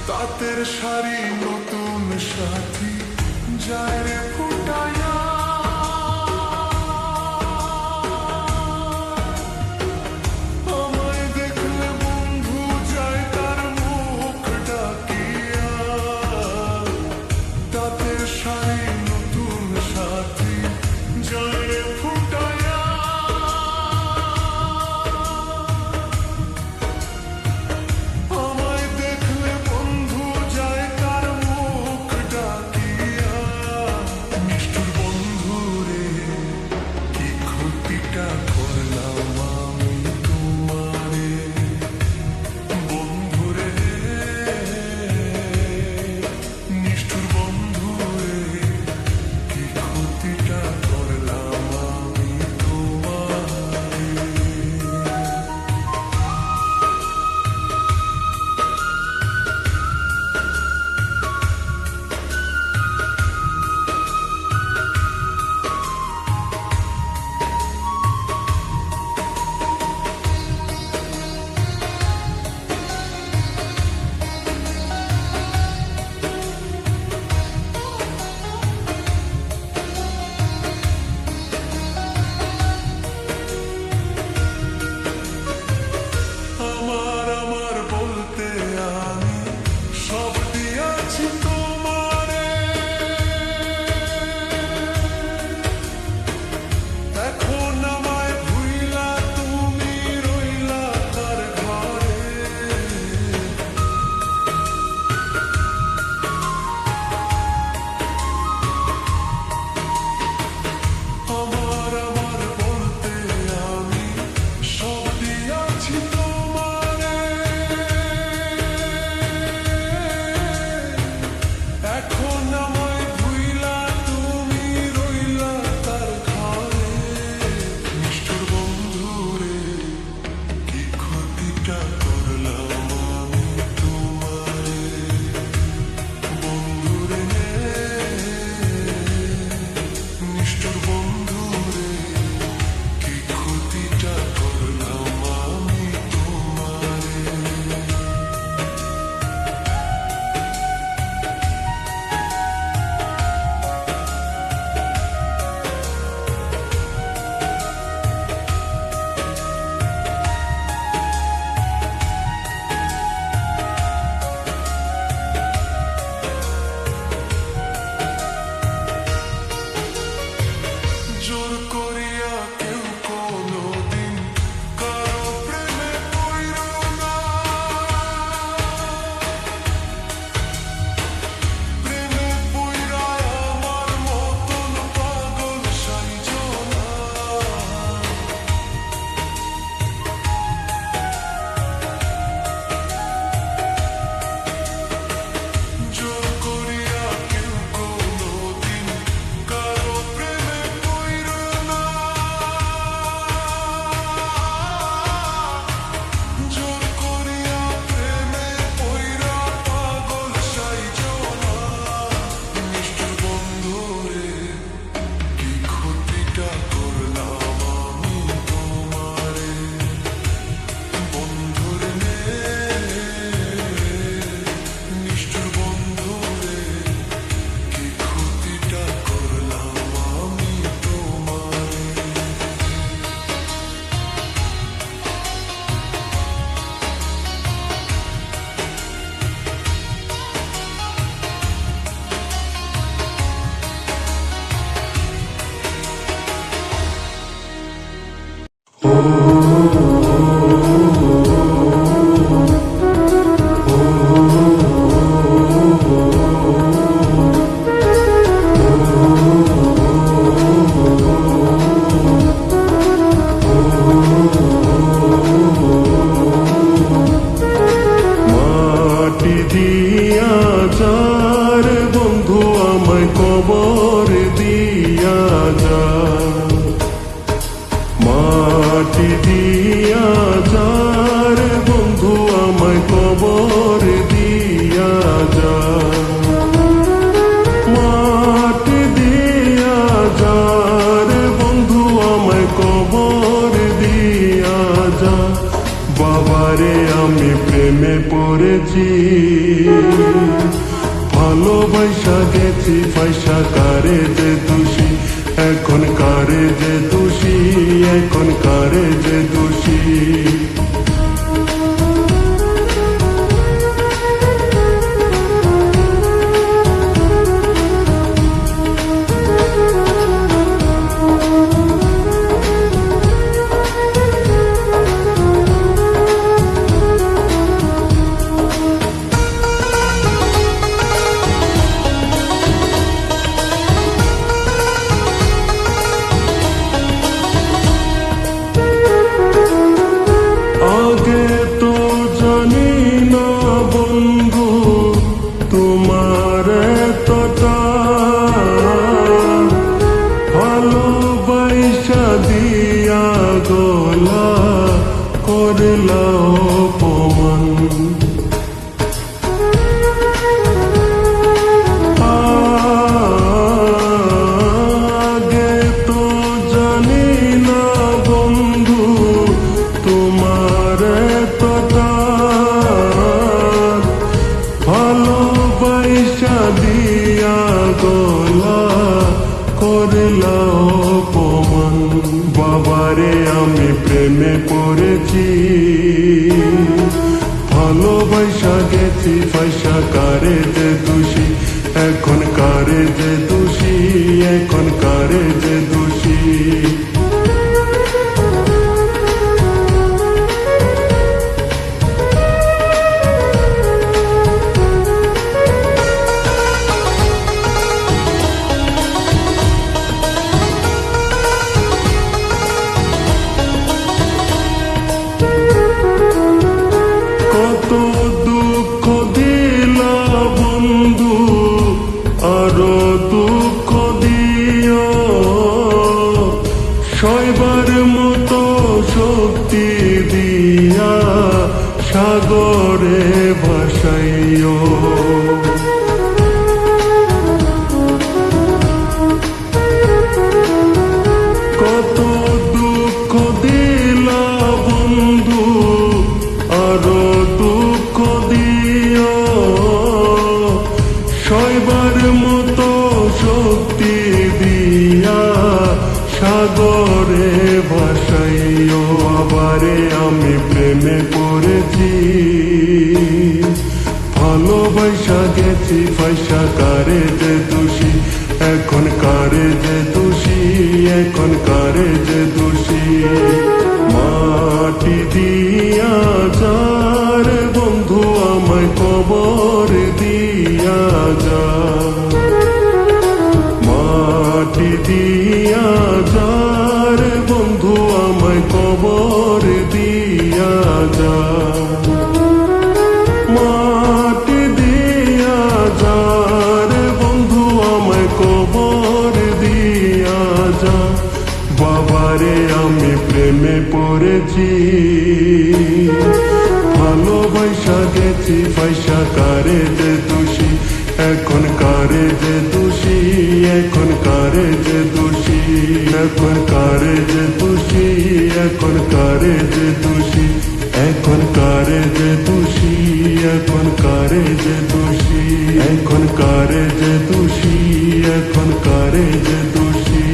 তাঁতের শাড়ি নতুন সাথী যায় রে ফুটায়া, আমায় দেখলে বন্ধু যায় তার মুখ ডাকিয়া। তাঁতের শাড়ি নতুন সাথী যায় রে ফুটায়া, আমায় দেখলে বন্ধু যায় তার মুখ ডাকিয়া। নিষ্ঠুর বন্ধু রে, কি ক্ষতিটা করলাম আমি তোমারে। বন্ধু রে, নিষ্ঠুর বন্ধু রে, কি ক্ষতিটা করলাম আমি তোমারে। আমার আমার বলতে আমি সব দিয়াছি তোমারে, এখন আমায় ভুইলা তুমি রইলা তার ঘরে। আমার আমার বলতে আমি সব দিয়াছি তোমারে, এখন আমায় ভুইলা তুমি রইলা তার ঘরে। নিষ্ঠুর বন্ধু রে, কি ক্ষতিটা করলাম আমি তোমারে। বন্ধু রে, নিষ্ঠুর বন্ধু রে, কি ক্ষতিটা করলাম আমি তোমারে। জোর করিয়া কেউ কোনোদিন কারো প্রেমে পইরো না, প্রেমে পইরা আমার মতন পাগল সাইজো না। জোর করিয়া কেউ কোনোদিন কারো প্রেমে পইরো না, জোর করিয়া প্রেমে পইরা পাগল সাইজো না। নিষ্ঠুর বন্ধু রে, কি ক্ষতিটা করলাম আমি তোমারে। বন্ধু রে, নিষ্ঠুর বন্ধু রে, কি ক্ষতিটা করলাম আমি তোমারে। মাটি দিয়া যার বন্ধু আমায় কবর দিয়া যা, মাটি দিয়া যার বন্ধু আমায় কবর দিয়া যা। মাটি দিয়া যার বন্ধু আমায় কবর দিয়া যা। বাবারে আমি প্রেমে পড়েছি, ভালোবাসা গেছি পয়সা কারে যে দোষী, এখন কারে যে দোষী, এখন কারে যে দোষী। আগে তো জানি না বন্ধু তোমার এতটা, ভালোবাসা দিয়া গলা করলা অপমান। আগে তো জানি না বন্ধু তোমার এতটা, ভালোবাসা দিয়া গলা করলা অপমান। বাবারে আমি প্রেমে পড়েছি, ভালোবাসা গেছি পয়সা কারে যে দোষী, এখন কারে যে দোষী, এখন কারে যে দোষী। কত দুঃখ দিলা বন্ধু, আরো দুঃখ দিও, সইবার মতো শক্তি দিয়া সাগরে ভাসাইও। কত দুঃখ দিলা বন্ধু, আরো দুঃখ দিও, সইবার মতো শক্তি দিয়া সাগরে ভাসাইও। আবারে আমি প্রেমে পড়েছি, ভালোবাসা গেছি পয়সা কারে যে দোষী, এখন কারে যে দোষী, এখন কারে যে দোষী। মাটি দিয়া যার বন্ধু আমায় কবর দিয়া যা, মাটি দিয়া যার বন্ধু আমায় কবর দিয়া যা, মাটি দিয়া যার বন্ধু আমায় কবর দিয়া যা। বাবারে আমি প্রেমে পড়েছি, ভালোবাসা গেছি পয়সা কারে যে দোষী, এখন কারে যে দোষী, এখন কারে যে দোষী, এখন কারে যে দোষী, এখন কারে যে দোষী, এখন কারে যে দোষী, এখন কারে যে দোষী, এখন কারে যে দোষী, এখন কারে যে দোষী।